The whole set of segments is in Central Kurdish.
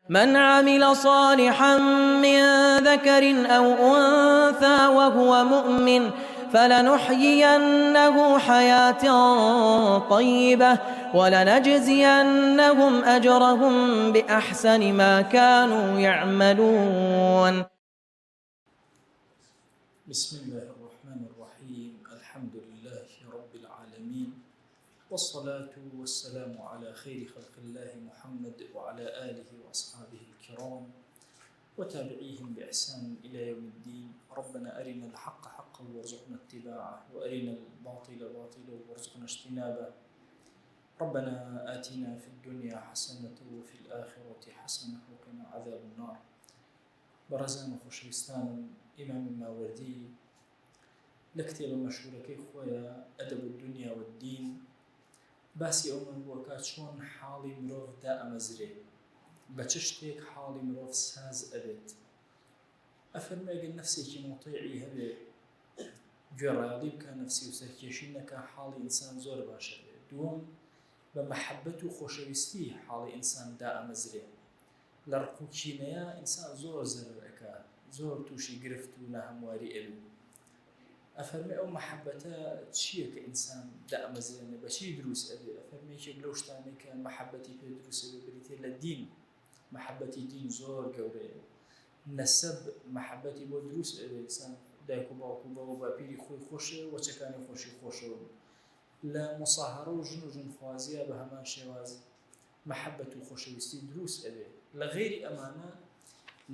من عمل صالحا من ذكر أو أنثى وهو مؤمن فلنحيينه حياة طيبة ولنجزينهم أجرهم بأحسن ما كانوا يعملون. بسم الله الرحمن الرحيم. الحمد لله رب العالمين، والصلاة والسلام على خير خلق الله محمد وعلى آله وأصحابه الكرام وتابعيهم بإحسان إلى يوم الدين. ربنا أرنا الحق حقا وارزقنا اتباعه، وأرنا الباطل باطلا وارزقنا اجتنابه. ربنا آتنا في الدنيا حسنة وفي الآخرة حسنة وقنا عذاب النار. برزان خوشويستان إمام الماوردي لكتاب مشهورة كي خويا أدب الدنيا والدين باسی ئەومان بووەکە چۆن حاڵی مرۆڤ دائەمەزرێ، بە چ شتێک حاڵی مرۆڤ ساز ئەبێت. ئەفەرمێ ئەگەر نەفسێکی مۆتیعی هەبێ، گوێڕایەڵی بکە نەفسی و سەرکێشی نەکە، حاڵی ئینسان زۆر باشە بێت. دووەم، بە مەحەبەت و خۆشەویستی حاڵی ئینسان دائەمەزرێ. لە ڕقوکینەیە ئینسان زۆر زەرەر ئەکا، زۆر تووشی گرفت و ناهەمواری ئەبێ. ئەفەرمێ ئەو مەحەبەتە چییە کە ئینسان دائەمەزرێنێ، بەچی دروست ئەبێ؟ ئەفەرمێ یەکێک لەو شتانەی کە مەحەبەتی پێ دروست ئەبێ بریتێ لە دین. مەحەبەتی دین زۆر گەورەیە. نەسەب مەحەبەتی بۆ دروست ئەبێ، ئینسان دایک و باوکو بەوە باپیری خۆی خۆشە، وەچەکانی خۆشی خۆشەوە. لە مصاهرە و ژن و ژنخوازیە بە هەمان شێواز مەحەبەت و خۆشەویستی دروست ئەبێ. لە غەیری ئەمانە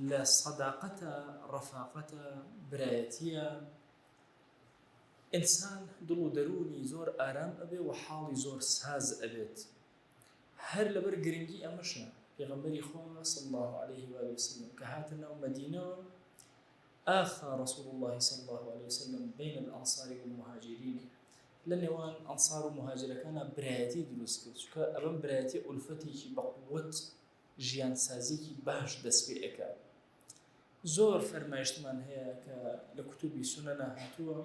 لە سەداقەتە، ڕەفاقەتە، برایەتیە، ئینسان دڵ و دەرونی زۆر ئارام ئەبێ و حاڵی زۆر ساز ئەبێت. هەر لەبەر گرنگی ئەمەشە پێغەمبەری خوا صلی الله عليه وآله وسلم کە هاتە ناو مەدینەوە، ئاخا رسول الله صلی الله عليه وسلم بین الأنصار والمهاجرین، لە نێوان ئەنسار و مهاجرەکانە برایەتی دروست کرد، چونکە ئەبەم برایەتی ئولفەتێکی بەقووەت، ژیانسازیێکی باش دەست پێ ئەکا. زۆر فەرمایشتمان هەیە کە لە کوتوبی سونەنە هاتووە.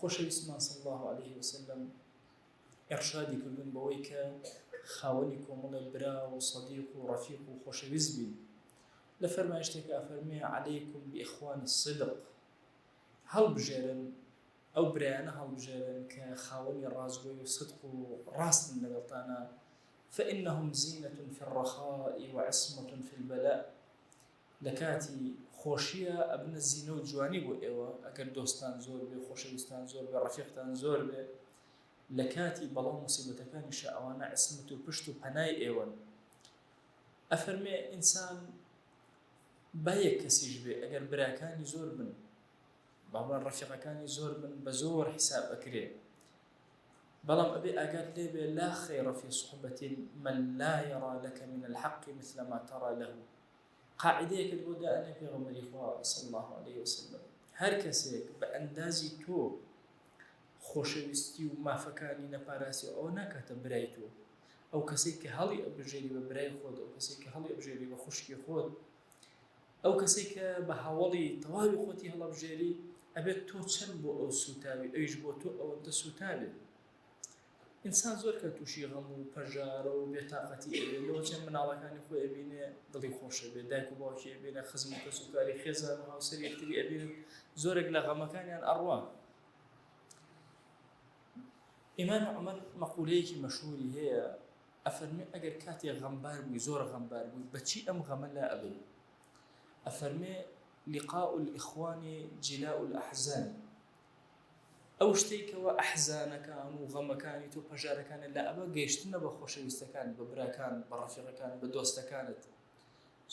خۆشەویستمان صلی الله عليه وسلم ئێرشادی کردن بەوەی کە خاوەنی کۆمەڵێ برا و سەدیق و ڕەفیق و خۆشەویست بین. لە فەرمایشتێکە ئەفەرمێ عەلەیکم بإخوان الصدق، هەڵبژێرن ئەو برایانە هەڵبژێرن کە خاوەنی ڕازگۆی و صدق و ڕاستن لەگەڵتانە، فإنهم زینة في الرخاء وعصمة في البلاء. لە کاتی خۆشیە ئەبنە زینە و جوانی بۆ ئێوە، ئەگەر دۆستان زۆر بێ، خۆشەویستان زۆر بێ، ڕەفیقتان زۆر بێ. لە کاتی بەڵام موسیبەتەکانیشە ئەوانە عسمت و پشت و پەنای ئێوەن. ئەفەرمێ ئینسان با یەک کەسیش بێ، ئەگەر براکانی زۆر بن، باڵان ڕەفیقەکانی زۆر بن، بە زۆر حیساب ئەکرێ. بەڵام ئەبێ ئاگات لێ بێ لا خەیڕە فی صحبة من لا يرى لك من الحق مثل ما ترى له. قاعدەیەکت بۆ دائەنێ پێغەمبەری خوا صلی الله عليه وسلم، هەر کەسێک بە ئەندازی تۆ خۆشەویستی و مافەکانی نەپاراسی ئەوە ناکاتە برای تۆ. ئەو کەسێک کە هەڵی ئەبژێری بە برای خۆت، ئەو کەسێک کە هەڵی ئەبژێری بە خوشکی خۆت، ئەو کەسێک کە بە هەوڵی تەواوی خۆتی هەڵەبژێری، ئەبێت تۆ چەند بۆ ئەو سوتاوی، ئەویش بۆ تۆ ئەوەندە سوتابێت. ئینسان زۆر کە تووشی غەم و پەژارە و بێتاقەتی ئەبێ، لەوە چەند مناڵەکانی خۆی ئەبینێ دڵی خۆشە بێ، دایک و باوکی ئەبینە خزم و کەسوکاری خێزان و هاوسەر یەکتری ئەبینن، زۆرێک لە غەمەکانیان ئەڕوا. ئیمام عومەر مەقولەیەکی مەشهوری هەیە، ئەفەرمێ ئەگەر کاتێک غەمبار بووی، زۆر غەمبار بووی، بەچی ئەم غەمە لا ئەبێ؟ ئەفەرمێ لقاء الإخوان جلاء الأحزان. ئەو شتێکەوە ئەحزانەکان و غەمەکانی تۆ، پەژارەکانت لە ئەمە گەیشتنە بە خۆشەویستەکان، بە براکان، بە ڕەفیقەکان، بە دۆستەکانت.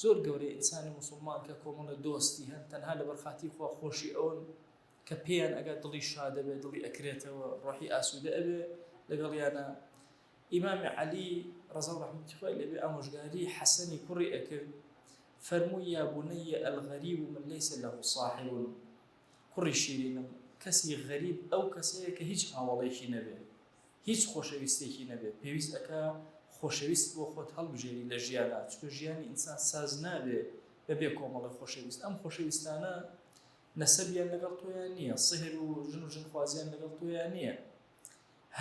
زۆر گەورەی ئینسانی موسڵمان کە کۆمەڵە دۆستی هەن، تەنها لەبەر خاتی خوا خۆشی ئەون کە پێیان ئەگات دڵی شادە بێ، دڵی ئەکرێتەوە، ڕۆحی ئاسوودە ئەبێ لەگەڵیانە. ئیمامی عەلی ڕەزا ڕەحمەتی خوای لێبێ ئامۆژگاری حەسەنی کوڕی ئەکرد، فەرمووی یا بونەیە الغەریب من لەیس لەه صاحب. کوڕی شیرینم، کەسی غەریب ئەو کەسەیە کە هیچ هاوڵێکی نەبێ، هیچ خۆشەویستێکی نەبێ. پێویست ئەکا خۆشەویست بۆ خۆت هەڵبژێری لە ژیانە، چونکە ژیانی ئینسان ساز نابێ بەبێ کۆمەڵی خۆشەویست. ئەم خۆشەویستانە نەسەبیان لەگەڵ تۆیان نییە، سحر و ژن و ژنخوازیان لەگەڵ تۆیان نییە،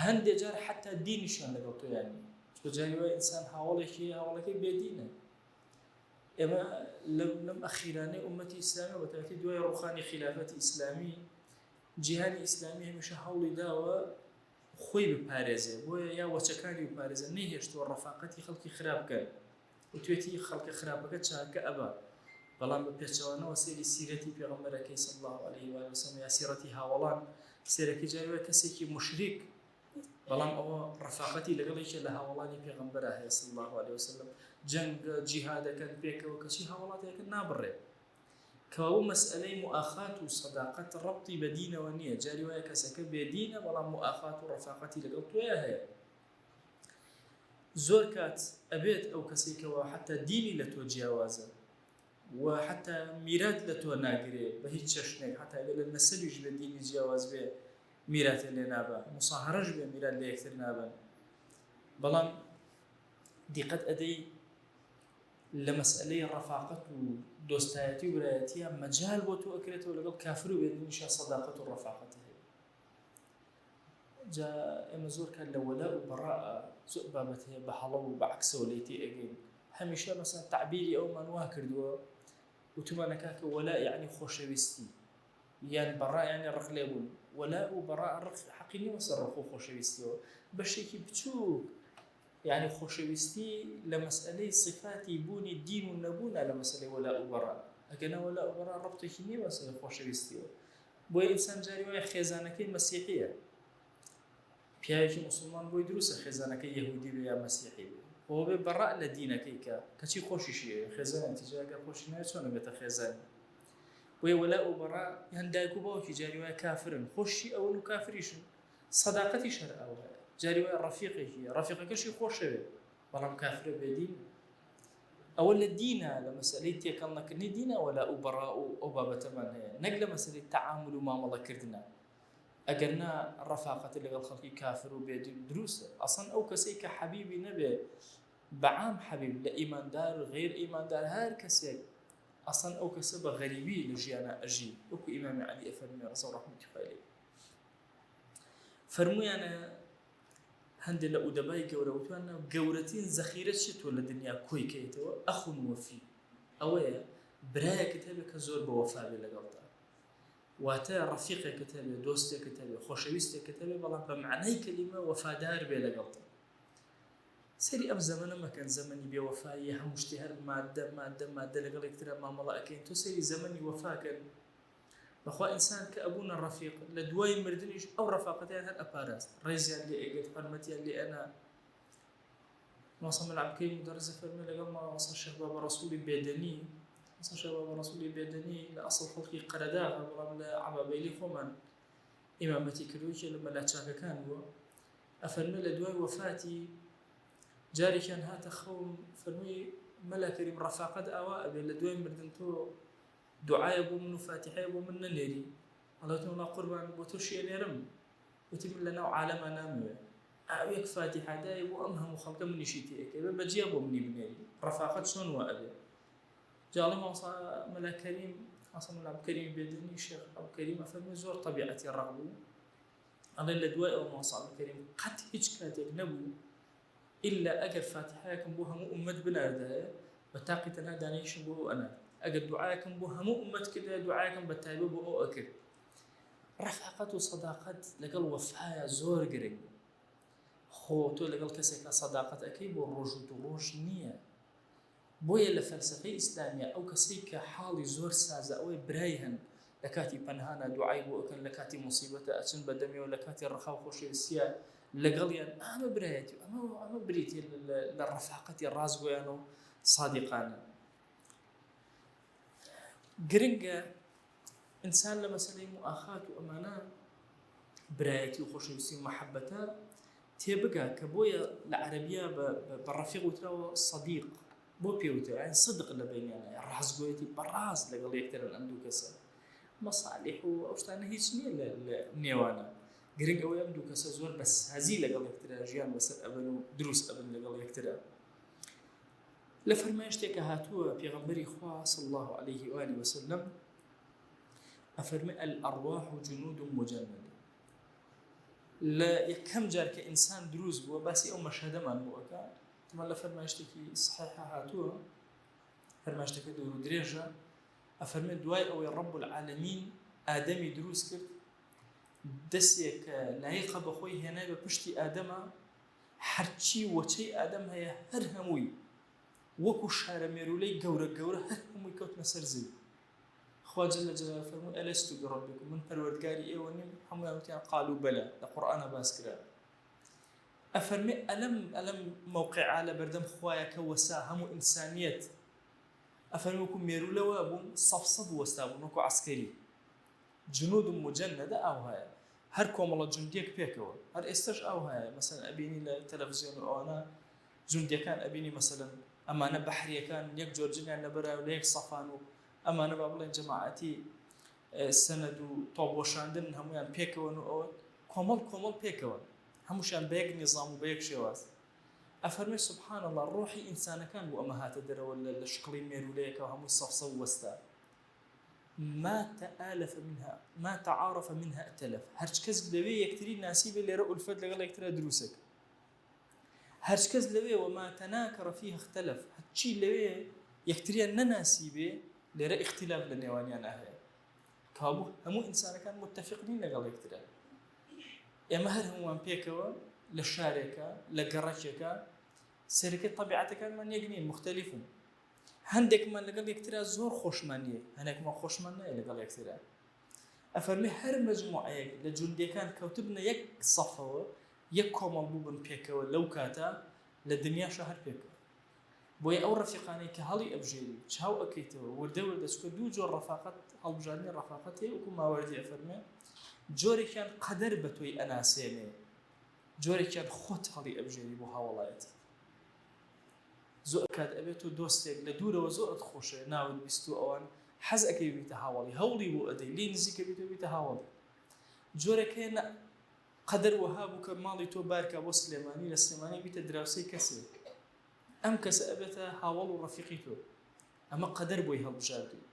هەندێک جار حتا دینیشان لەگەڵ تۆیان نییە، چونکە جاری وایە ئینسان هاوڵێکی بێدینە. ئێمە لەم ئەخیرانەی ئومەتی ئیسلامی بەتایبەتی دوای ڕوخانی خلافەتی ئیسلامی جیهانی ئیسلامی هەمیشە هەوڵی داوە خۆی بپارێزێ بۆیە یا وەچەکانی بپارێزە نەهێشتووە ڕەفاقەتی خەڵکی خراپ بکەن و توێتی خەڵکە خراپەکە چاکە ئەبا بەڵام بە پێچەوانەوە سێری سیرەتی پێغەمبەرەکەی صلی الله عليه وسلم یا سیرەتی هاوڵان سێرەکەی جاروە کەسێکی مشریک بەڵام ئەوە ڕەفاقەتی لەگەڵێکی لە هاوڵانی پێغەمبەرە هەیە صلی الله عليه وسلم جەنگ جیهادەکەن پێکەوە کەچی هاوڵاتەکە نابڕێ کەوا مەسئلەی مؤاخات و سەداقەت ڕەبتی بە دینەوە نییە جاری وایە کەسەکە بێدینە بەڵام مؤاخات و ڕەفاقەتی لەگەڵ تۆیە هەیە زۆر کات ئەبێت ئەو کەسێکەوە حتا دینی لە تۆ جیاوازە و حتا میرات لە تۆ ناگرێ بە هیچ چەشنێک حتا لە نەسەبیش بە دینی جیاواز بێ میراتە لێ نابە مساهرەش بێ میرات لە یەکتر نابن بەڵام دیقەت ئەدەی لە مەسئلەی ڕەفاقەت و دۆستایەتی و برایەتیە مەجال بۆ تۆ ئەکرێتەوە لەگەڵ کافر و بێدینیشە سەداقەت و ڕەفاقەت هەیە جا ئێمە زۆر کات لە وەلا و بەڕاء زۆر بابەت هەیە بە هەڵە و بەعکسەوە لێتی ئەگەین هەمیشە مەسەڵەن تعبیری ئەومان وا کردووە وتمانەکە کە وەلا یعنی خۆشەویستی یان بەڕا یعنی ڕق لێبوون وەلا و بەڕاء حەقی نییە وەسەر ڕق و خۆشەویستیەوە بەشێکی بچووک يعني خۆشەویستی لە مەسئلەی صفاتی بوونی دین و نەبوونە لە مەسئلەی وەلا و بەڕا ئەگەنە وەلا و بەڕا ڕەبتێکی نییە وەسەر خۆشەویستیەوە بۆیە ئینسان جاری وایە خێزانەکەی مەسیحیە پیاوێکی موسڵمان بۆی دروستە خێزانەکەی یەهودی بێ یا مەسیحی بێ بۆ بێ بەڕا لە دینەکەی کە کەچی خۆشیشیە خێزان تیجاگە خۆشی نایە چۆنە بێتە خێزان بۆیە وەلا و بەڕا یان دایک و باوکی جاری وایە کافرن خۆشی ئەوەن و کافریشن سەداقەتی شەرعەوە هەیە جاری وایە ڕەفیقێکی ڕەفیقەکەشی خۆشەوێ بەڵام کافرە بێدین ئەوە لە دینە لە مەسئلەی تێکەڵ نەکردنی دینە وەلا و بەڕا و ئەو بابەتەمان هەیە نەک لە مەسئلەی تەعامل و مامەڵەکردنە ئەگەرنا ڕەفاقەتی لەگەڵ خەڵکی کافر و بێدین دروستە ئەسڵەن ئەو کەسەی کە حەبیبی نەبێ بەعام حەبیب لە ئیماندار و غیر ئیماندار هەر کەسێک ئەسڵەن ئەو کەسە بە غەریبی لە ژیانە ئەژی وەکو ئیمامی عەلی ئەفەرمێ ڕەزا و ڕەحمەتی خوای لێ فەرموویانە هەندێک لە ئودەبای گەورە وتوانە گەورەترین زەخیرە چی تۆ لە دنیا کۆی کەیتەوە ئەخون وەفی ئەوەیە برایەکت هەبێت کە زۆر بە وەفا بێ لەگەڵتا واتە ڕەفیقێکت هەبێ دۆستێکت هەبێ خۆشەویستێکت هەبێ بەڵام بە معنای کەلیمە وەفادار بێ لەگەڵتا سەری ئەم زەمەنە مەکەن زەمەنی بێوەفایی هەموو شتێ هەر مادە لەگەڵ یەکترە مامەڵە ئەکەین تۆ سەری زەمەنی وەفاکەن بەخوا ئینسان کە ئەبوونە ڕەفیق لە دوای مردنیش ئەو ڕەفاقەتیان هەر ئەپاراست ڕێزیان لێ ئەگەت حرمەتیان لێ ئەنا ماسە مەلعبکەی مدەرزە فەرمێ لەگەڵ ماسە شەیخ بابا ڕەسوولی بێدەنی ماسە شەیخ بابا ڕەسوولی بێدەنی لە ئەسڵ خەڵکی قەرەداغا بەڵام لە عەبابەیلی خۆمان ئیمامەتی کردوویەکێ لە مەلا چاکەکان بووە ئەفەرمێ لە دوای وەفاتی جارێکیان هاتە خەوم فەرمووی مەلا کەریم ڕەفاقەت ئاوا ئەبێ لە دوای مردن تۆ دعاية بو من فاتحة بو من نليري الله تعالى قربان بو توشي نيرم وتم لنا عالم نامه أويك فاتحة داي بو أمهم وخلق من نشيتي كيف بجي أبو مني بنيري رفاقة شون وأبي جاء الله ملا كريم أصلا ملا كريم بيدني شيخ أبو كريم أفهم زور طبيعتي الرغب الله الدواء أو مصاب كريم قد هيك كاتك نبو إلا أجر فاتحة كم بوها مؤمد بلاد بتاقي أنا دانيش بو أنا ئەگەر دوعاکەم بۆ هەموو ئومەت کردە دوعاکەم بە تایبەت بۆ ئەو ئەکرد ڕەفاقەت و سەداقەت لەگەڵ وەفایە زۆر گرنگ خۆ تۆ لەگەڵ کەسێکە سەداقەت ئەەکەی بۆ ڕۆژ و ڕۆژ نییە بۆیە لە فەلسەفەی ئیسلامیە ئەو کەسەی کە حاڵی زۆر سازە ئەوەی برای هەن لە کاتی پەنهانە دوعای بۆ ئەکەن لە کاتی موسیبەتە ئەچن بەدەمیەوە لە کاتی ڕەخا و خۆشەویستیە لەگەڵیان ئەمە برایەتی ئەمە بریتە لە ڕەفاقەتی ڕازگۆیان و صادقانە گرنگە ئینسان لە مەسەلەی مؤاخات و ئەمانە برایەتی و خۆشەویستی و مەحەبەتە تێبگا کە بۆیە لە عەرەبیە بە ڕەفیق وتراوە سەدیق بۆ پێوترا یعنی صدق لە بینیانە ڕازگۆیەتی بەڕاز لەگەڵ یەکترن ئەم دوو کەسە مەصالح و ئەو شتانە هیچ نییە لە نێوانە گرنگ ئەوەی ئەم دوو کەسە زۆر بە سازی لەگەڵ یەکترا ژیان بەسەر ئەبن و دروست ئەبن لەگەڵ یەکترا لە فەرمایشتێکە هاتووە پێغەمبەری خوا صلی الله عليه وآله وسلم ئەفەرمێ الأرواح جنود مجندة لە یەکەم جار کە ئینسان دروست بووە باسی ئەو مەشهەدەمان بۆ ئەکا تەمان لە فەرمایشتێکی صحیحە هاتووە فەرماشتەکە دوور و درێژە ئەفەرمێت دوای ئەوەی ڕەب العالەمین ئادەمی دروست کرد دەستێک کە لایقە بەخۆی هێنای بە پشتی ئادەمە هەرچی وەچەی ئادەم هەیە هەر هەمووی وەکو شارە مێرولەی گەورە گەورە هەر هەمووی کەوتنە سەر زەوی خوا جل جلاله فەرمووی ئەلەستو بڕەبیکم من پەروەردگاری ئێوە نیم هەموویان وتیان قالوا بەلە لە قورئانە باس کرا ئەفەرمێ ئەلەم موقعا لە بەردەم خوایە کە وەسا هەموو ئینسانیەت ئەفەرمێ وەکو مێرولەوە بووم سەف وەستا بوون وەکو عەسکەری جنود مجندە ئەو هەیە هەر کۆمەڵە جوندێک پێکەوە هەر ئێستاش ئەو هەیە مەسەلەن ئەبینی لە تەلەڤیزیۆن و ئەوانە جوندەکان ئەبینی مەسەلەن ئەمانە بەحریەکان یەک جۆرجیان لەبەرە لە یەک سەفان و ئەمانە با بڵێن جەماعەتی سەنەد و تۆبۆشاندن هەمویان پێکەوەن و ئەوە کۆمەڵ پێکەوە هەمووشیان بە یەک نیزام و بە یەک شێواز ئەفەرمێ سوبحان الله ڕۆحی ئینسانەکان بوو ئەمە هاتە دەرەوە لە شکڵی مێرولەیەکە هەمووی سەفسە و وەستا ما تعارف منها ائتلف هەرچ کەس لەوێ یەکتری ناسیبێ لێرە ئولفەت لەگەڵ یەکترا دروسەکە هەرچ کەس لەوێ وما تناكر فيه اختلف هەرچی لەوێ یەکتریان نەناسیبێ لێرە اختلاف لە نێوانیان هەیە کابوو هەموو ئینسانەکان متفق نین لەگەڵ یەکترا ئێمە هەر هەمووان پێکەوە لە شارێکە لە گەڕەکێکە سەرەکەی طەبیعەتەکانمان یەک نین مختلفن هەندێکمان لەگەڵ یەکترا زۆر خۆشمان نییە هەندێکمان خۆشمان نایە لەگەڵ یەکترا ئەفەرمێ هەر مەجموعەیەک لە جوندەکان کەوتبنە یەک سەفەوە یەک کۆمەڵ بووبن پێکەوە لەو کاتە لە دنیاشە هەر پێکەوە بۆیە ئەو ڕەفیقانەی کە هەڵی ئەبژێری چاو ئەکەیتەوە وردە چکە دوو جۆر ڕەفاقەت هەڵبژاردنی ڕەفاقەت هەیە وەکو ماوەردی ئەفەرمێ جۆرێکیان قەدەر بە تۆی ئەناسێنێ جۆرێکیان خۆت هەڵی ئەبژێری بۆ هاوڵایەتی زۆر کات ئەبێت تۆ دۆستێک لە دوورەوە زۆرت خۆشە ناوت بیست و ئەوان حەز ئەەکەی بیتە هاوڵی هەوڵی بۆ ئەدەی لێ نزیکە بیتە هاوڵی جۆرێک هەیە قەدەر وەها بوو کە ماڵی تۆ بارکە بۆ سلێمانی لە سلێمانی بیتە دراوسەی کەسێک ئەم کەسە ئەبێتە هاوڵ و ڕەفیقی تۆ ئەمە قەدەر بۆی هەڵبژاردووی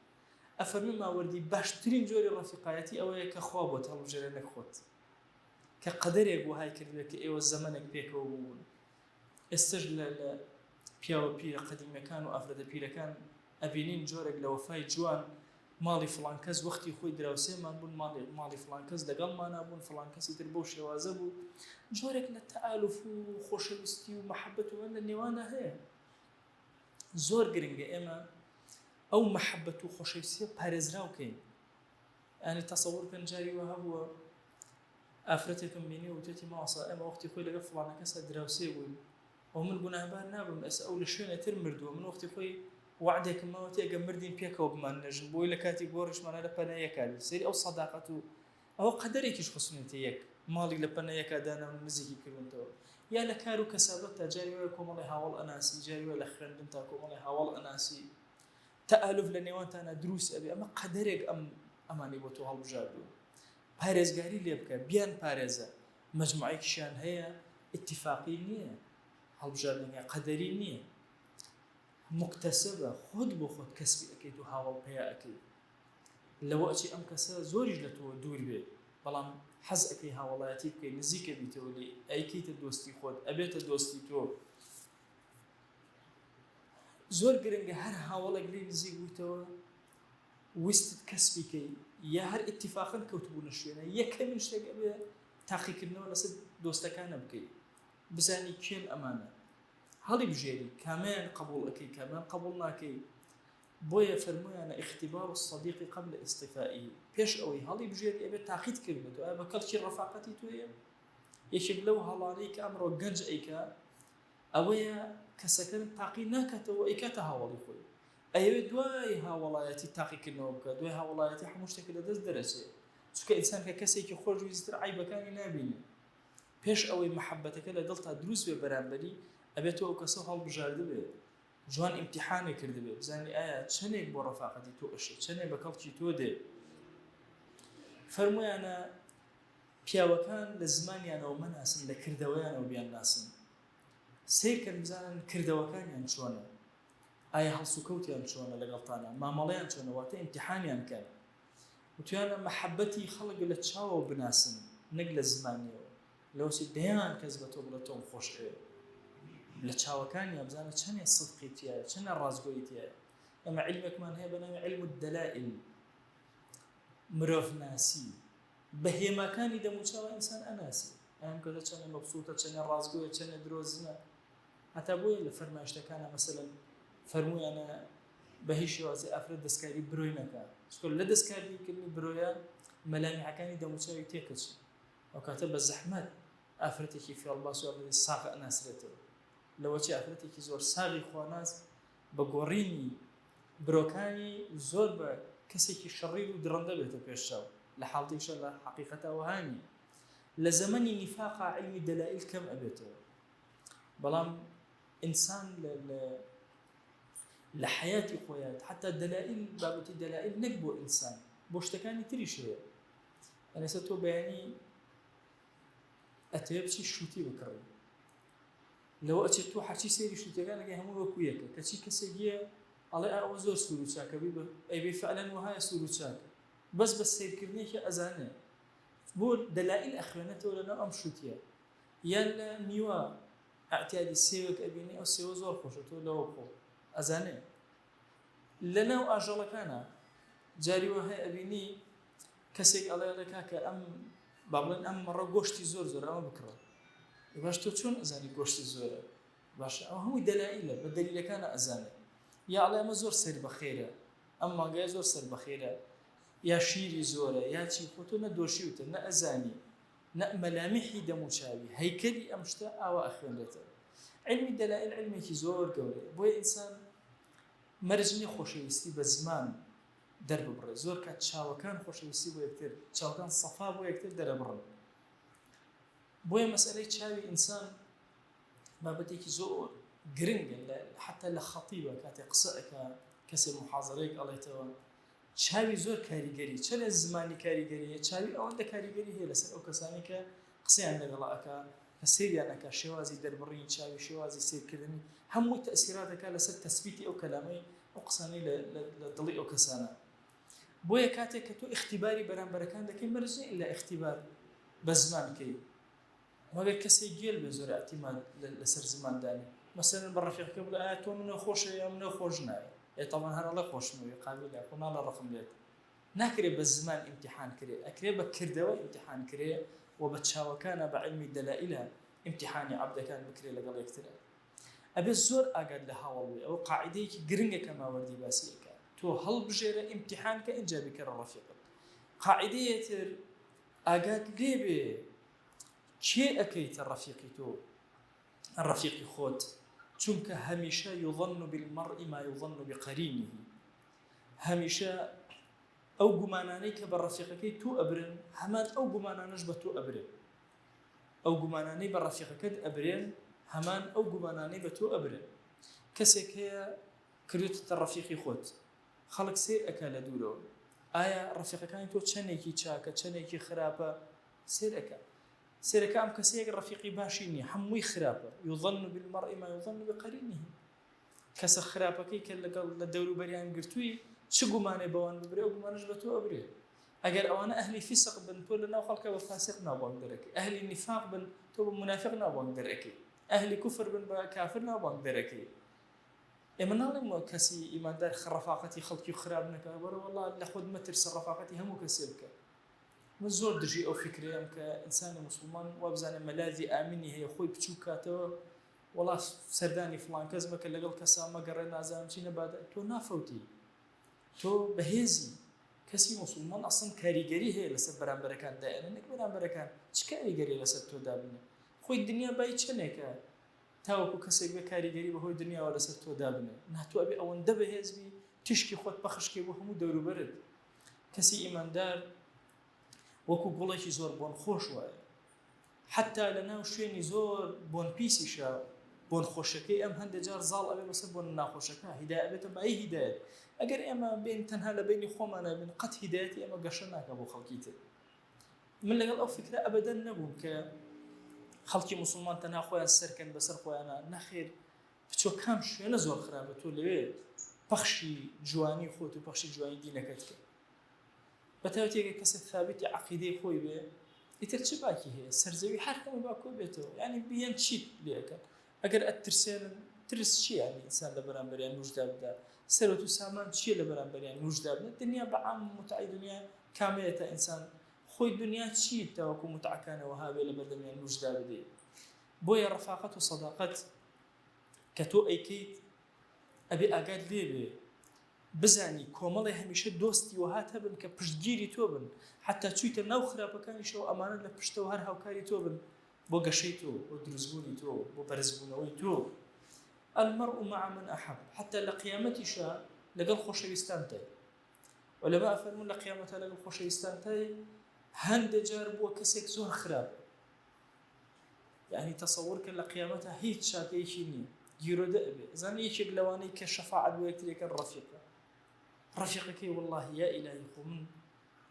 ئەفەرمی ماوەردی باشترین جۆری ڕەفیقایەتی ئەوەیە کە خوا بۆت هەڵبژێرە نەخۆت کە قەدەرێک وهای کردوێت کە ئێوە زەمانێک پێکەوە بوون ئێستش لە پیاوە پیرە قەدیمەکان و ئافرەتە پیرەکان ئەبینین جۆرێک لە وەفای جوان ماڵی فڵان کەس وەختی خۆی دراوسێمان بوون ماڵی فڵان کەس لەگەڵمانە بوون فڵان کەسی تر بەو شێوازە بوو جۆرێک لە تەئالوف و خۆشەویستی و مەحەبەت و لە نێوانە هەیە زۆر گرنگە ئێمە ئەو مەحەبەت و خۆشەویستیە پارێزراو بکەین یعنی تەسەوور بکەن جاری وە هەبووە ئافرەتێکم بینی و وتێتی ماوەسا ئێمە وەختی خۆی لەگەڵ فڵانە کەسە دراوسێ بووین و من گوناهبار نابم ئەس ئەو لە شوێنە تر مردووە من وەختی خۆی وعدێکم ماوە تێگە مردین پێکەوە بمان نەژن بۆی لە کاتی گۆڕیشمانە لە پەنایەکانی سەیری ئەو سەداقەت و ئەوە قەدەرێکیش خستونێتە یەک ماڵی لە پەنایەکە دانا و نزیکی کردنەوە یا لە کار و کەسابەت تا جاری وایە کۆمەڵی هاوڵ ئەناسی جاری وایە لە خوێندن تا کۆمەڵی هاوڵ ئەناسی تەئالوف لە نێوانتانە دروست ئەبێ ئەمە قەدەرێک ئەمانی بۆ تۆ هەڵبژاردووە پارێزگاری لێ بکە بیان پارێزە مەجموعەیەکیشیان هەیە اتفاقی نییە هەڵبژاردننیە قەدەری نییە مکتەسبە خۆت بۆ خۆت کەسبی ئەەکەیت و هاوڵ پێیا ئەەکەیت لەوە ئەچی ئەم کەسە زۆریش لە تۆ دوور بێت بەڵام حەز ئەەکەی هاوڵایەتی بکەیت نزیکە بیتەوە لێ ئەیکەیتە دۆستی خۆت ئەبێتە دۆستی تۆ زۆر گرنگە هەر هاوڵێک لێ نزیک بوویتەوە ویستت کەسبی کەی یا هەر ئیتیفاقن کەوتبوونە شوێنە یەکەمین شتێک ئەبێ تاقیکردنەوە لەسەر دۆستەکانە بکەیت بزانی کێن ئەمانە هەڵی بژێری کامیان قبول ئەەکەی کامیان قبول ناکەی بۆیە فەرموویانە اختبار الصديق قبل استيفائه پێش ئەوەی هەڵی بژێری ئەبێت تاقیت کردێتەوە ئەبە کەڵکی ڕەفاقەتی تۆیە یەکێک لەو هەڵانەی کە ئەمڕۆ گەنج ئەیکا ئەوەیە کەسەکەن تاقی ناکاتەوە ئەیکاتە هاوڵی خۆی ئەوێت دوای هاوڵایەتی تاقیکردنەوە بکە دوای هاوڵایەتی هەموو شتێک لە دەست دەرەچێت چونکە ئینسان کە کەسێکی خۆشویستتر عیبەکانی نابینێ پێش ئەوەی مەحەبەتەکە لە دڵتا دروست بێ بەرامبەری ئەبێت ئەو کەسە هەڵبژاردە بێت جوان ئیمتیحانی کرده بێت بزانی ئایا چەندێک بۆ ڕەفاقەتی تۆ ئەشێ چەندێک بە کەڵکی تۆ دێ فەرموویانە پیاوەکان لە زمانیانەوە مەناسن لە کردەوەیانەوە بیان ناسن سیرکەن بزانن کردەوەکانیان چۆنە ئایا هەڵسوکەوتیان چۆنە لەگەڵتانە مامەڵەیان چۆنە واتە ئیمتیحانیان کەن وتیانە مەحەبەتی خەڵک لە چاوە بناسن نەک لە زمانیەوە لەوسی دەیان کەس بە تۆ بڵێ تۆم خۆش ئێ لە چاوەکانی بزانە چەندێ سڵقی تایە چەندە ڕازگۆیی تایە ئەمە علمێکمان هەیە بە ناوی علم الدلائل، مرۆڤناسی بە هێماکانی دەموچاوە ئینسان ئەناسی، ئەم کەسە چەندە مەبسووتە، چەندە ڕازگۆیە، چەندە درۆزنە. هەتا بۆیە لە فەرمایشتەکانە مەسەلەن فەرموویانە بە هیچ شێوازی ئافرەت دەستکاری برۆی نەکات، چونکە لە دەستکاریکردنی برۆیە مەلامحەکانی دەموچاوی تێکەچێت، ئەو کاتە بە زەحمەت ئافرەتێکی فێڵباش و ساغ ئەناسرێتەوە. لەوەچی ئافرەتێکی زۆر ساغی خواناز بە گۆڕینی برۆکانی زۆر بە کەسێکی شەڕیر و درڕندە بێتە پێشچاو، لە حاڵتیشە لە حەقیقەتە وهانی لە زەمەنی نیفاقا علمی دەلائل کەم ئەبێتەوە. بەڵام ئینسان لە حیاتی خۆیات حتا دەلائل بابەتی دەلائل نەک بۆ ئینسان، بۆ شتەکانی تریش هەیە. ئەنەسە تۆ بەیانی ئەتەوێ بچی شووتی بکڕی، لەوە ئەچێت تۆ حەچی سەیری شووتەکان لەگەی هەموو وەکو یەکە، کەچی کەسێکیە ئەڵێ ئەوە زۆر سوور و چاکە ئەیبێ فعلەن وهایە سوور و چاکە، بەس بە سیرکردنێکی ئەزانێ بۆ دەلائل ئەخوێنێتەوە لەناو ئەم شووتیە. یان لە میوە ئاعتیادی سێوێک ئەبینی ئەو سێوە زۆر خۆشە، تۆ لەوە خۆ ئەزانێ. لەناو ئاژەڵەکانە جاری وە هەیە ئەبینی کەسێک ئەڵێ کاکە ئەم با بڵێن ئەم مەڕە گۆشتی زۆر ئەمە بکڕە، باش تۆ چۆن ئەزانی گۆشتی زۆرە؟ باشە ئەو هەمووی دەلائلە، بە دەلیلەکانە ئەزانێت. یا ئەڵێ ئەمە زۆر سەر بەخێرە، ئەم مانگایە زۆر سەر بەخێرە، یا شیری زۆرە، یا چی خۆ تۆ نە دۆشیوتە نە ئەزانی نە مەلامحی دەموچاوی هەیکەلی ئەم شتە ئاوا ئەخوێنرێتەوە. علمی دەلائل علمێکی زۆر گەورەیە، بۆیە ئینسان مەرجنی خۆشەویستی بە زمان دەرببڕێ. زۆر کات چاوەکان خۆشەویستی بۆ یەکتر، چاوەکان سەفا بۆ یەکتر دەرەبڕن. بۆیە مەسئلەی چاوی ئینسان بابەتێکی زۆر گرنگە، حتا لە خەتیبە کاتێک قسە ئەکا کەسێک محاضەرەیەک ئەڵێتەوە چاوی زۆر کاریگەری، چەند زمانی کاریگەریە، چاوی ئەوەندە کاریگەری هەیە لەسەر ئەو کەسانی کە قسەیان لەگەڵا ئەکا، کە سێریان ئەکا، شێوازی دەربڕینی چاوی، شێوازی سیرکردنی، هەمووی تەئسیراتەکە لەسەر تەسبیتی ئەو کەلامەی ئەو قسانەی لە دڵی ئەو کەسانە. بۆیە کاتێک کە تۆ اختیباری بەرامبەرەکان دەکەی مەرجە ئیلا اختیبار بە زمان بکەی، مەگەر کەسێک گێل بێ زۆر ئەحتیمال لەسەر زماندانی. مەسەلەن بە ڕەفیقەکە بڵێ ئایا تۆ منە خۆشە یا منە خۆش نایە، ئێتەڵەن هەرەڵە خۆشمەوەی قابلە خۆ ناڵە ڕەخم لێت. ناکرێت بە زمان ئیمتیحان کرێ، ئەکرێ بە کردەوە ئیمتیحان کرێ و بە چاوەکانە بە علمی دەلائلە ئیمتیحانی عەبدەکان بکرێ لەگەڵ یەکترە. ئەبێ زۆر ئاگاد لە هەوڵ بێ، ئەوە قاعیدەیەکی گرنگە کە ماوەردی باسی ئەکا، تۆ هەڵبژێرە ئیمتیحان کە ئینجا بیکەرە ڕەفیقت. قاعیدەیە تر ئاگاد لێ بێ چێ ئەکەیتە ڕەفیقی تۆ، ڕەفیقی خۆت، چونکە هەمیشە یظن بالمرء ما يظن بقرینه، هەمیشە ئەو گومانانەی کە بە ڕەفیقەکەی تۆ ئەبرن هەمان ئەو گومانانەش بە تۆ ئەبرێن، ئەو گومانانەی بە ڕەفیقەکەت ئەبرێن هەمان ئەو گومانانەی بە تۆ ئەبرێن. کەسێک هەیە کردوتە ڕەفیقی خۆت، خەڵک سیر ئەکا لە دوورەوە، ئایا ڕەفیقەکانی تۆ چەندێکی چاکە چەندێکی خراپە؟ سیر ئەکا، سێرەکە ئەم کەسەیەک ڕەفیقی باشی نییە، هەمووی خراپە. یظن بالمرء ما يظن بقرینه، کەسە خراپەکەی کە لەگەڵ لە دەوروبەریان گرتووی چ گومانێ بەوان ببرێ ئەو گومانش بە تۆ ئەبرێ. ئەگەر ئەوانە ئەهلی فیسق بن تۆ لەناو خەڵکە بە فاسق ناوبانگ دەرەکەی، ئەهلی نیفاق بن تۆ بە منافق ناوبانگ دەرەکەی، ئەهلی کوفر بن بە کافر ناوبانگ دەرەکەی. ئێمە ناڵێم کەسی ئیماندار ڕەفاقەتی خەڵکی خراپ نەکات، بەڵێ وەڵڵا لە خۆت مەترسە ڕەفاقەتی هەموو کەسێ بکە. من زۆر دژی ئەو فکرەیەم کە ئینسانی موسڵمان وا بزانێ مەلاذی ئامینی هەیە، خۆی بچوو کاتەوە وەڵا سەردانی فڵان کەس مەکە، لەگەڵ کەسا مەگەڕێ، نازانم چی نەبادە. تۆ نافەوتی، تۆ بەهێزی. کەسی موسڵمان ئەسڵ کاریگەری هەیە لەسەر بەرامبەرەکان دائێنە، نەک بەرامبەرەکان چ کاریگەری لەسەر تۆ دابنێ؟ خۆی دنیا بای چەندێکە تاوەکو کەسێک بە کاریگەری بەهۆی دنیاوە لەسەر تۆ دابنێ. ناتۆ ئەبێ ئەوەندە بەهێزبی تشکی خۆت پەخشکێ بۆ هەموو دەوروبەرت. کەسی ئیماندار وەکو گوڵێکی زۆر بۆن خۆش وایە، حتا لە ناو شوێنی زۆر بۆن پیسیشە بۆن خۆشەکەی ئەم هەندێک جار زاڵ ئەبێ بەسەر بۆن ناخۆشەکە، هیدایە ئەبێتە بای هیدایەت. ئەگەر ئێمە بین تەنها لە بینی خۆمانە بین، قەت هیدایەتی ئێمە گەشە ناکە بۆ خەڵکی تر. من لەگەڵ ئەو فکرە ئەبەدەن نەبووم کە خەڵکی موسڵمان تەنها خۆیان سەرکەن بەسەر خۆیانە. نەخێر، بچۆ کام شوێنە زۆر خراپە، تۆ لەوێ پەخشی جوانی خۆت و پەخشی جوانی دینەکەت کرد. بەتایبەتی کەسێک ثابتی عەقیدەی خۆی بێ، ئیتر چ باکی هەیە؟ سەرزەوی هەر هەموو باکۆ بێتەوە، یعنی بیان چیت لێەکەن. ئەگەر ئەترسێنن، ترس چی؟ یعنی ئینسان لە بەرامبەریان نوژدا بدا، سەرەت و سامان چییە لە بەرامبەریان نوشدا بێت دنیا بەعام متعی دنیا کامەیەتە ئینسان خۆی دنیا چی تاوەکو متعەکانەوە هاوێ لە بەردەمیان نوشدا بدەیت بۆیە ڕەفاقەت و سەداقەت کە تۆ ئەیکەیت ئەبێ ئاگات لێ بێ بزانی کۆمەڵی هەمیشە دۆستی وهات هەبن کە پشتگیری تۆ بن حتا چوویتە ناو خراپەکانیشەوە ئەمانە لە پشتەوە هەر هاوکاری تۆ بن بۆ گەشەی تۆ بۆ دروستبوونی تۆ بۆ بەرزبوونەوەی تۆ المرء مع من أحب حتى لقيامتشا لقل خوشويستان تاي ولما أفرمون لقيامتها لقل خوشويستان تاي هند جارب وكسيك زور خراب يعني تصور كان لقيامتها هيت شاكي شيني جيرو دأبي زان يشيك لواني كشفاعة ويكتريك رفيقك والله يا إلهي خو من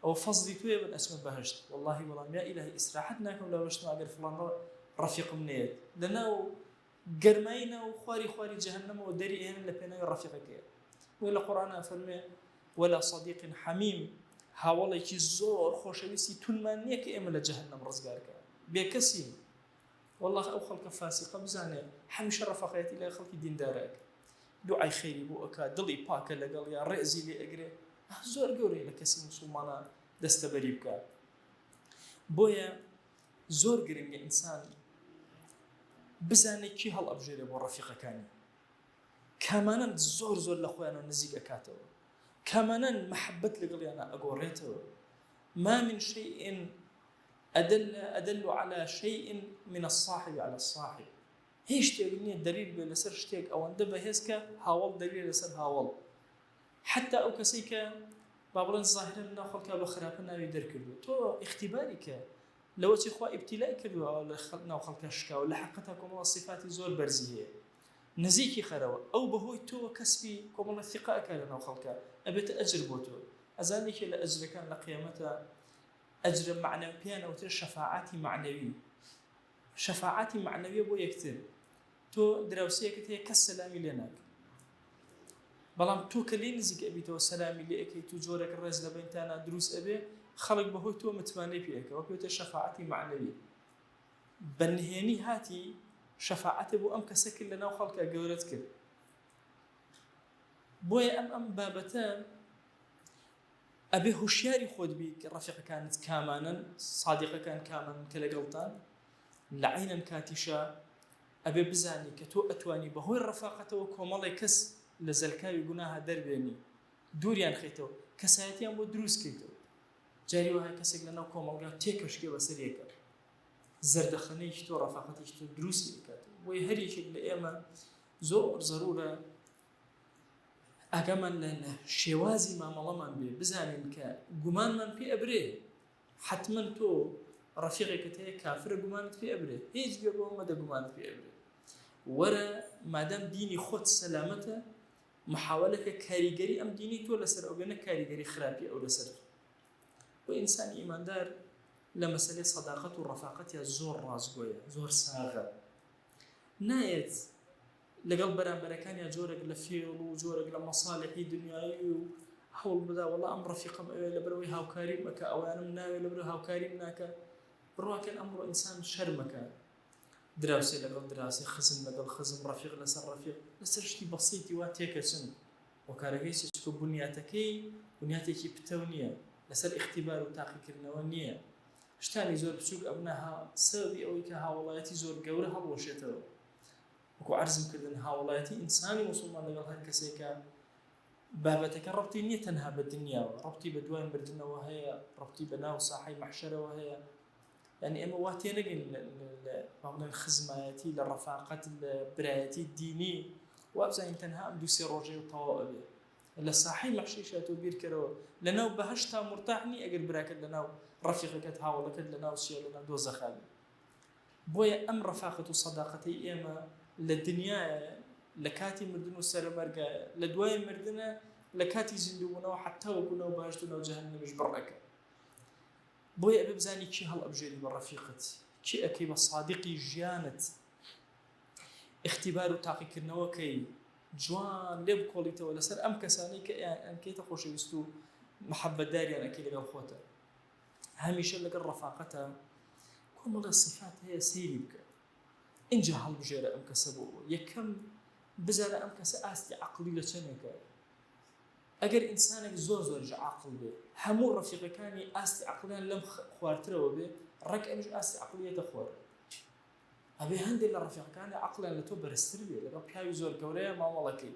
أو فضلي توي من أسمى بهشت والله يا إلهي إسراحتناكم لو وشنا أقل فلان رفيق منيت لناو قرمينا وخواري جهنم ودري هنا لبينا رفيقك ولا قرآن فرمي ولا صديق حميم هاوڵێکی زۆر خۆشەویستی تونمانیەکە ئێمە لە جەهەنەم ڕزگارکە بێکەسین والله ئەو خەڵکە فاسقە بزانێ هەمیشە ڕەفاقەتی لای خەڵکی دیندارەکە دوعای خەیری بۆ ئەکا دڵی پاکە لەگەڵ یا ڕێزی لێ ئەگرێ زۆر گەورەی لە کەسی موسڵمانە دەستەبەری بکە بۆیە زۆر گرنگە ئینسان بزانێت کی هەڵئەبژێرێ بۆ ڕەفیقەکانی کامانن زۆر لە خۆیانەوە نزیک ئەکاتەوە كمان محبة لقليانا أقوريته ما من شيء أدل على شيء من الصاحب على الصاحب هيش تقولني الدليل بلسر شتيك أو اندبه هسك هاول دليل لسر هاول حتى أو كسيك بابلن ظاهرا ناخل كاب خرابنا يدرك تو اختبارك لو تخوا ابتلاء كذو أو ناخل كشكا ولا حقتكم الصفات زور برزيه نزيكي خروا أو بهوي تو كسبي كم الثقة كان وخلقه أبيت أجر بوتو أزانيك لأجر كان لقيامته أجر معنوي بيان أو ترى شفاعاتي معنوية بو يكتر تو دراوسية كتير كالسلام لناك بلام تو كلين نزيك أبي تو سلام ليك تو جورك الرز لبنتانا دروس أبي خلق بهوي تو متماني بيك وكيوت شفاعاتي معنوية بنهيني هاتي شفاعته بو أم كسكن لنا وخلق أجورتك بوي أم بابتان أبي هوشياري خود بيك الرفيقة كانت كامانا صادقة كان كامانا كلا قلطان لعينا كاتشا أبي بزاني كتو أتواني بهوي الرفاقة وكومالي كس لزلكاي يقولناها دربيني دوريان خيتو كسايتيان بو دروس كيتو جاري وهاي كسك لنا وكومالي تيكشكي بسريكا زردخنيش تو رفاقتيش تو دروسي كاتو ويهري شكل إيما زور ضرورة أجمل لنا شوازي ما ملمان به بزانين كجمان من في أبره حتما تو رفيقك تي كافر جمان في أبره هيج بيقول ما ده جمان في أبره ورا ما دام ديني خد سلامته محاولة كاريجري أم ديني تو لسر أو بينك كاريجري خرابي أو لسر وإنسان إيمان دار لمسألة صداقة والرفاقة زور رازقوية زور ساغة نايت لقل برامبركان يا جورك لفيل وجورك لمصالحي دنياي وحول بدا والله أمر رفيق لبروي هاو كريمك أو أنا مناوي لبروي هاو كريمناك بروا كان أمر إنسان شرمك دراسة لقل دراسة خزم لقل خزم رفيق لسر شتي بسيطي واتيك سن وكارجيس تشكو بنياتك بتونية لسر اختبار وتاقي كرنوانية شتاني زور بسوق أبنها سببي أو كها ولايتي زور جورها بوشته وكو عرزم كردن ها ولايتي إنساني مسلمان لقل هالكسيكا بابتك ربطي نية تنها بالدنيا ربطي بدوين بردنا وهي ربطي بناو صاحي محشرة وهي يعني إما واتينا قلنا الخزماتي للرفاقات البراياتي الديني وأبزا تنها أم دوسي روجي وطوائبي إلا صاحي محشيشة وبير كرو لناو بهشتا مرتاحني أقل براكد لناو رفيقك تهاولك لناو سيال لناو دوزة خالي بويا أم رفاقة وصداقتي إما للدنيا لكاتي مردنا وسر مرقا لدواي مردنا لكاتي زندونا وحتى وكنا وبهجتنا وجهنم مش بركة بويا أبي بزاني كي هالأبجيلي بالرفيقتي كي أكيب الصادقي جيانت اختبار تاقي كرنوكي جوان لب كوليته ولا سر أم كساني يعني كي تخوش يستو محبة داري أنا كي لقى خوته هميشه لقى الرفاقته كل مرة الصفات هي سيري بك إن جهل بجرا أم كسبوا يكم بزرا أم كسأستي عقلي لشنك ئەگەر ئینسانێک زۆر عاقڵ بێ هەموو ڕەفیقەکانی ئاستی عەقڵیان لەم خواردترەوە بێ ڕەک ئەمیش ئاستی عەقڵیەتە خۆر ئەبێ هەندێک لە ڕەفیقەکانی عەقڵیان لە تۆ بەرزتر بێ لەگەڵ پیاوی زۆر گەورەیە مامەڵەکەی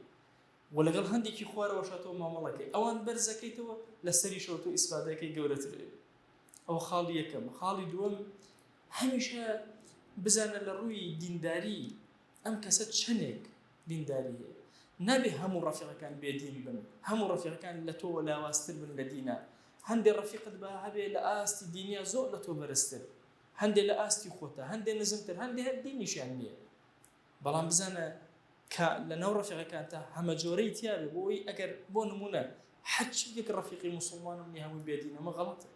و لەگەڵ هەندێکی خوارەوەشاتەوە مامەڵەکەی ئەوان بەرزەکەیتەوە لەسەریشەوە تۆ ئیسفادەکەی گەورەتر بێ ئەو خاڵی یەکەم. خاڵی دووەم هەمیشە بزانە لە ڕووی دینداری ئەم کەسە چەندێک دینداری هەیە نابێ هەموو ڕەفیقەکان بێدین بن هەموو ڕەفیقەکان لە تۆ لاواستر بن لە دینە هەندێک ڕەفیقت بە هەبێ لە ئاستی دینیا زۆر لە تۆ بەرزتر هەندێک لە ئاستی خۆتە هەندێک نزمتر هەندێک هەر دینیشیان نییە بەڵام بزانە کە لە ناو ڕەفیقەکانتە هەمە جۆرەی تیاابێ بۆی ئەگەر بۆ نمونە حەچ یەک ڕەفیقی موسڵمانم نییە هەمووی بێدینە ئەمە غەڵەتە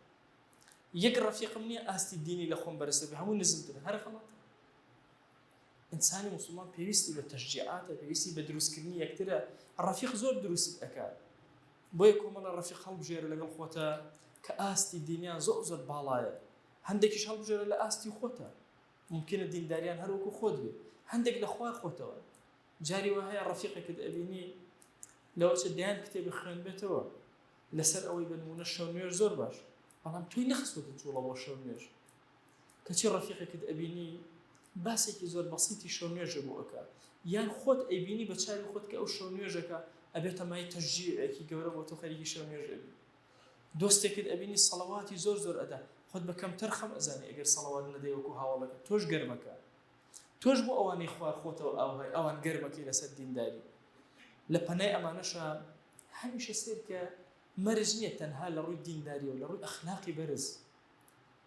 یەک ڕەفیقم نییە ئاستی دینی لە خۆم بەرزتر بێ هەموو نزمتر هەر غەڵەتە ئینسانی موسڵمان پێویستی بە تەشجیعاتە پێویستی بە دروستکردنی یەکترە ڕەفیق زۆر دروست ئەکات بۆیە کۆمەڵە ڕەفیق هەڵبژێرە لەگەڵ خۆتە کە ئاستی دینیان زۆر باڵایە هەندێکیش هەڵبژێرە لە ئاستی خۆتە ممکنە دینداریان هەروەکو خۆت بێ هەندێک لە خوا خۆتەوە جاری وە هەیە ڕەفیقێکت ئەبینی لەوەچە دەیان کتێبی خوێن بێتەوە لەسەر ئەوەی بە نمونە شەو نوێژ زۆر باش بەڵام توی نەخستوتە جوڵە بۆ شەو نوێژ کەچی ڕەفیقێکت ئەبینی باسێکی زۆر بەسیتی شەو نوێژە بۆ ئەکا یان خۆت ئەیبینی بە چاوی خۆت کە ئەو شەو نوێژەکە ئەبێتە مای تەشجیعێکی گەورە بۆ تۆ خەریکی شەو نوێژ ئەبی دۆستێکت ئەبینی سەڵەواتی زۆر ئەدا خۆت بە کەمتر خەم ئەزانی ئەگەر سەڵەوات نەدەی وەکو هاوڵەکە تۆش گەرمەکە تۆش بۆ ئەوانەی خوار خۆتەوە ئاوهای ئەوان گەرمەکەی لەسەر دینداری لە پەنای ئەمانەشە هەمیشە سێر کە مەرج نییە تەنها لە ڕووی دینداریەوە لە ڕووی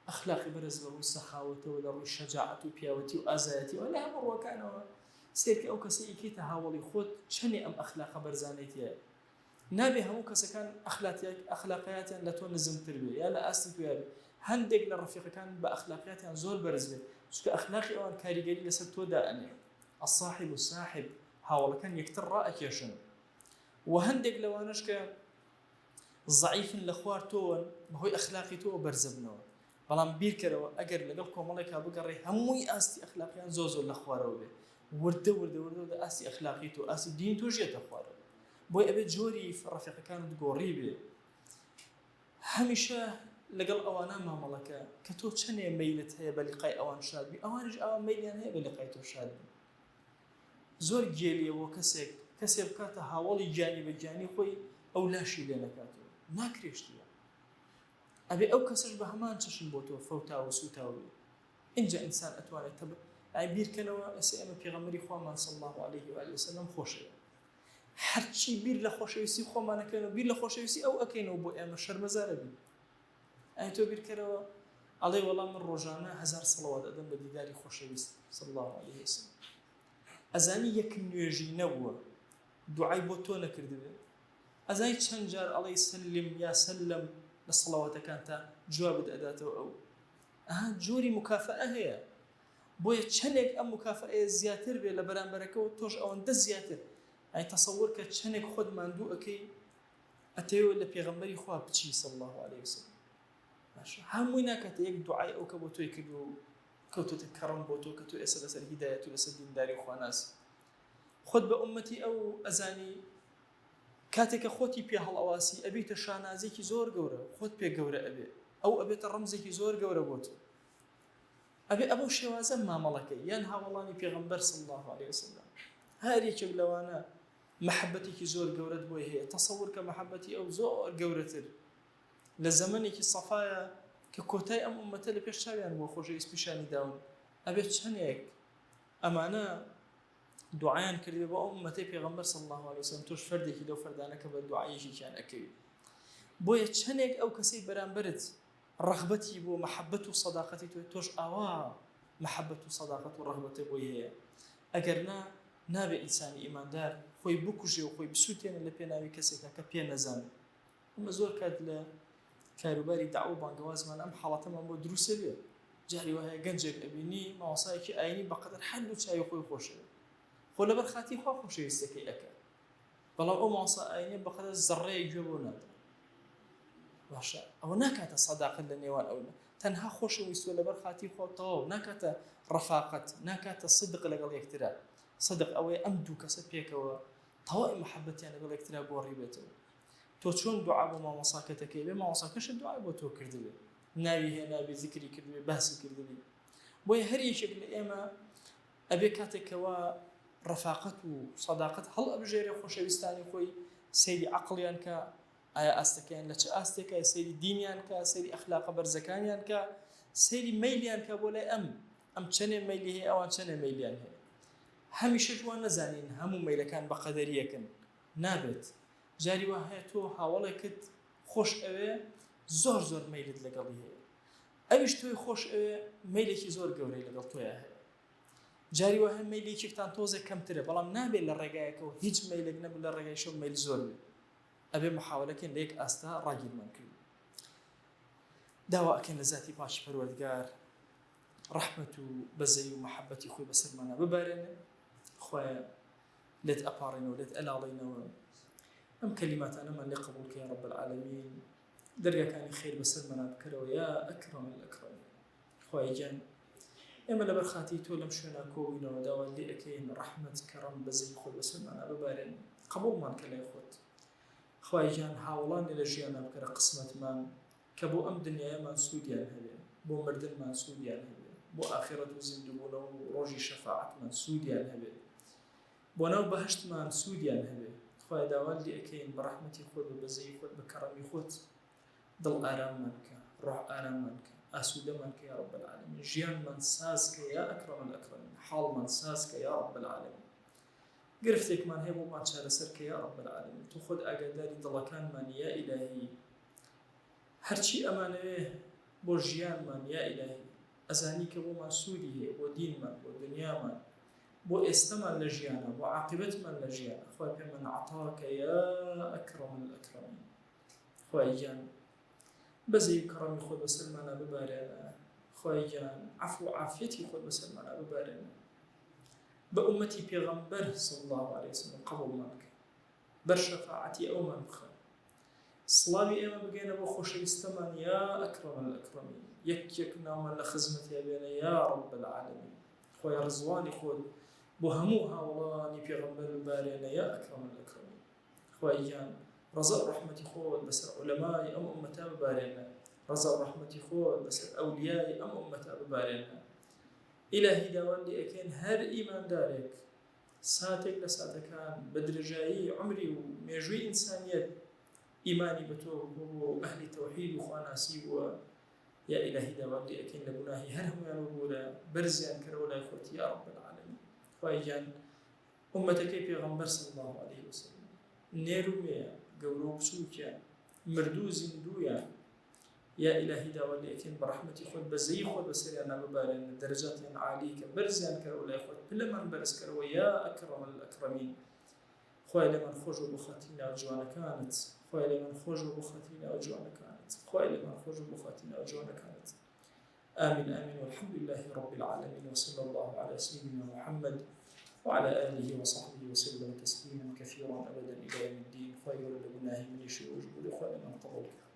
ئەخلاقی بەرز لە ڕووی سەخاوەتەوە لە ڕووی شەجاعەت و پیاوەتی و ئازایەتیەوە لە هەموو ڕووەکانەوە سێرکە ئەو کەسە ئیکیتە هاوڵی خۆت چەندێ ئەم ئەخلاقە بەرزانێتیە نابێ هەموو کەسەکان ئەخلاقیاتیان لە تۆ نزمتر بێ یا لە ئاستی تویا بێ هەندێک لە ڕەفیقەکان بە ئەخلاقیاتیان زۆر بەرز بێ چونکە ئەخلاقی ئەوان کاریگەری لەسەر تۆدا ئەنێ الصاحب والصاحب هاوڵەکان یەکتر ڕائەکێشن و هەندێک لەوانش کە ضعیفن لە خوار تۆن بەهۆی ئەخلاقی تۆ بەرزبنەوە بەڵام بیرکەرەوە ئەگەر لەگەڵ کۆمەڵێکا بگەڕێ هەمووی ئاستی ئەخلاقیان زۆر لە خوارەوە بێ وردە ئاستی ئەخلاقی تۆ ئاستی دین تۆ ژێتە خوارەوە بۆی ئەبێت جۆری ڕەفیقەکانت گۆڕی بێ هەمیشە لەگەڵ ئەوانە مامەڵەکە کە تۆ چەندێ مەیلت هەیە بە لیقای ئەوان شاد بی ئەوانش ئەوان مەیلیان هەیە بە لیقای تۆ شاد بی زۆر گێلیەوە کەسێک بکاتە هاوڵی گیانی بە گیانی خۆی ئەو لاشی لێ نەکاتەوە ناکرێشتیە ئەبێ ئەو کەسش بە هەمان چشم بۆ تۆ فەوتاوە و سوتاوە اینجا ئینسان ئەتوانێت بیرکەنەوە ئەسێ ئەمە پێغەمبەری خوامان صلی الله عليه و آله وسلم خۆشەوە هەرچی بیر لە خۆشەویستی خۆمانەکەنەوە بیر لە خۆشەویستی ئەو ئەکەینەوە بۆ ئێمە شەرمەزارە بین ئەی تۆ بیرکەرەوە ئەڵێ وەڵام من ڕۆژانە 1000 سەڵەوات ئەدەم بە دیداری خۆشەویست صلی الله عليه وسلم ئەزانی یەک نوێژی نەبووە دوعای بۆ تۆ نەکردبێ ئەزای چەند جار ئەڵێ سلم یا سلم لە سەڵەواتەکان تا جوابت ئەداتەوە ئەو جۆری مکافەئە هەیە بۆیە چەندێک ئەم مکافەئەیە زیاتر بێ لە بەرامبەرەکەەوە تۆش ئەوەندە زیاتر ئەی تەسەوور کە چەندێک خۆت ماندوو ئەەکەی ئەتەوێت لە پێغەمبەری خوا بچی صلی الله عليه وسلم هەمووی ناکاتە یەک دوعای ئەو کە بۆ تۆی کرد و کەوتۆتە کەڕم بۆ تۆ کە تۆ ئێستا لەسەر هیدایەت و لەسەر دینداری خواناسی خۆت بە ئومەتی ئەو ئەزانی کاتێککە خۆتی پێ هەڵئەواسی ئەبیتە شانازێکی زۆر گەورە خۆت پێ گەورە ئەبێ ئەو ئەبێتە ڕەمزێکی زۆر گەورە بۆ تۆ ئەبێ ئەبەو شێوازە مامەڵەکەی یان هاوڵانی پێغەمبەر صلی الله عليه وسلم هەر یەکێک لەوانە محەبەتێکی زۆر گەورەت بۆی هەیە تەسەوور کە محەبەتی ئەو زۆر گەورەتر لە زەمانێکی سەفایە کە کۆتای ئەم ئومەتە لە پێش چاویان بۆ خۆشەویست پیشانی داون ئەبێت چەندێک ئەمانە دوعایان کردێ بۆ ئەو ئومەتەی پێغەمبەر صلی الله عليه وسلم تۆش فەردێکی لەو فەردانە کە بە دوعایەکیان ئەکەوی بۆیە چەندێک ئەو کەسەی بەرامبرت ڕەغبەتی بۆ محەبەت و سەداقەتی تۆش ئاوا محەبەت و سەداقەت و ڕەغبەتی بۆی هەیە ئەگەر نابێ ئینسانی ئیماندار خۆی بکوژێ و خۆی بسووتێنە لە پێناوی کەسێکە کە پێ نەزانێت ئەمە زۆر کات لە کاروباری داعوە و بانگەوازمان ئەم حاڵەتەمان بۆ دروستە بێ جاری وایە گەنجێک ئەبینی ماوەسایەکی ئاینی بەقەدەر هەر دوو چاوی خۆی خۆشەوە خۆ لەبەر خاتی خوا خۆشەویستەکەی ئەکە بەڵام ئەو ماوەسا ئاینی بەقەدەر زەڕەیەک گوێ بۆ نادات باشە ئەوە ناکاتە سەداقەت لە نێوان ئەوە تەنها خۆشەویستوە لەبەر خاتی خۆ تەواو ناکاتە ڕەفاقەت ناکاتە صدق لەگەڵ یەکترا صدق ئەوەی ئەم دوو کەسە پێکەوە تەواوی محەبەتیان لەگەڵ یەکترا گۆڕی بێتەوە تۆ چۆن دوعا بۆ مامۆساکەتەکەی بێ مامۆساکەش دوعای بۆ تۆ کردبێ ناوی هێنابێ زیکری کردبێ باسی کردبێ بۆیە هەر یەکێک لە ئێمە ئەبێ کاتێکەوە ڕەفاقەت و سەداقەت هەڵ ئەبژێرێ خۆشەویستانی خۆی سەیری عەقڵیان کە ئایا ئاستەکەیان لە چ ئاستێکە سەیری دینیان کە سەیری ئەخلاقە بەرزەکانیان کە سەیری مەیلیان کە بۆ لای ئەم چەنێ مەیلی هەیە ئەوان چەنێ مەیلیان هەیە هەمیشە جوان نەزانین هەموو مەیلەکان بە قەدەریەکن نابێت جاری وا هەیە تۆ هاوڵێکت خۆش ئەوێ زۆر زۆر مەیلت لەگەڵی هەیە ئەویش تۆی خۆش ئەوێ مەیلێکی زۆر گەورەی لەگەڵ تۆیە هەیە جاری وا هەیە مەیلێکێکتان تۆزێک کەمترە بەڵام نابێت لە ڕێگایەکەوە هیچ مەیلێک نەبوو لە ڕێگای شەو مەیل زۆر بێت ئەبێ محاولەکەن لە یەک ئاستا ڕاگیرمان کرد داوا ئەکەن لە ذاتی پاکی پەروەردگار ڕەحمەت و بەزەی و مەحەبەتی خۆی بەسەرمانە ببارێنێ خوایە لێت ئەپاڕێنەوە لێت ئەلاڵێنەوە ئەم کەلیماتانەمان لێ قبول کە یا رب العالمین دەرگاکانی خێر بەسەرمانە بکەرەوە یا ئەکرەم الئەکرەمین خوای گیان ئێمە لەبەر خاتی تۆ لەم شوێنە کۆبووینەوە داوا لێ ئەکەین ڕەحمەت کەڕەم بەزەی خۆی بەسەرمانە ببارێن قبوڵمان کە لای خۆت خوای گیان هاوڵانی لە ژیانە بکەرە قسمەتمان کە بۆ ئەم دنیایەمان سوودیان هەبێ بۆ مردنمان سوودیان هەبێ بۆ ئاخرەت و زیندوبوونەوە و ڕۆژی شەفاعەتمان سوودیان هەبێ بۆ ناو بەهەشتمان سوودیان هەبێ خوای داوا لێ ئەکەین بە ڕەحمەتی خۆت بە بەزەی خۆت بە کەڕەمی خۆت دڵ ئاراممان کە ڕۆح ئاراممان کە ئاسوودەمان کە یا رب العالمین ژیانمان ساز کە یا ئەکرەم الئەکرەمین حاڵمان ساز کە یا رب العالمین گرفتێکمان هەیە بۆمان چارەسەر کە یا رب العالمین تو خۆت ئاگاداری دڵەکانمانی یا ئیلاهی هەرچی ئەمانەوێ بۆ ژیانمان یا ئیلاهی ئەزانی کە بۆمان سوودی هەیە بۆ دینمان بۆ دنیامان بۆ ئێستەمان لە ژیانە بۆ عاقبەتمان لە ژیانە خوای پێمان عەتاکە یا ئەکرەم الئەکرەمین خوای گیان بەزەی کەڕەمی خۆت بەسەرمانە ببارێنە خوای گیان عەفو و عافیەتی خۆت بەسەرمانە ببارێنە بە ئومەتی پێغەمبەر صلی الله عليه وسلم قبوڵمان کە بەر شەفاعەتی ئەومان بخە سڵاوی ئێمە بگەینە بۆ خۆشەویستەمان یا ئەکرەم الئەکرەمین یەک ناومان لە خزمەتیا بێنە یا رب العالمین خوای ڕزوانی خۆت بۆ هەموو هاوڵانی پێغەمبەر ببارێنە یا ئەکرەم الئەکرەمین خوای گیان ڕەزا و ڕەحمەتی خۆت بەسەر عولەمای ئەم ئومەتا ببارێنە ڕەزا و ڕەحمەتی خۆت بەسەر ئەولیای ئەم ئومەتا ببارێنە ئیلاهی داوان لێ ئەکەین هەر ئیماندارێک ساتێک لە ساتەکان بە درێژایی عمری و مێژووی ئینسانیەت ئیمانی بە تۆ بۆ ئەهلی تەوحید و خواناسی بووە یا ئیلاهی داوان لێ ئەکەین لە گوناهی هەر هەمویان بوو لە بەرزیان کەرەوە لای خۆت یا رب العالمین خوای گیان ئومەتەکەی پێغەمبەر صلی الله عليه وسلم نێر و مێیە گەورە و بچووکیان مردوو زیندوویان یا ئیلاهی داوان لێ ئەکەین بە ڕەحمەتی خۆت بەزەی خۆت بەسەریان ببارێنە دەرەجاتیان عالی کە بەرزیان کەرەوە لای خۆت پلەمان بەرز کەرەوە یا ئەکرەم الئەکرەمین خوای لێمان خۆش و بۆ خاتی ناو جوانەکانت خوای لێمان خۆش و بۆ خاتی ناو جوانەکانت خوای لێمان خۆش و بۆ خاتی ناو جوانەکانت آمين آمين والحمد لله رب العالمين وصلى الله على سيدنا محمد وعلى آله وصحبه وسلم تسليما كثيرا أبدا إلى يوم الدين خير لبناه من يشيء وجبه لخوالنا قبولك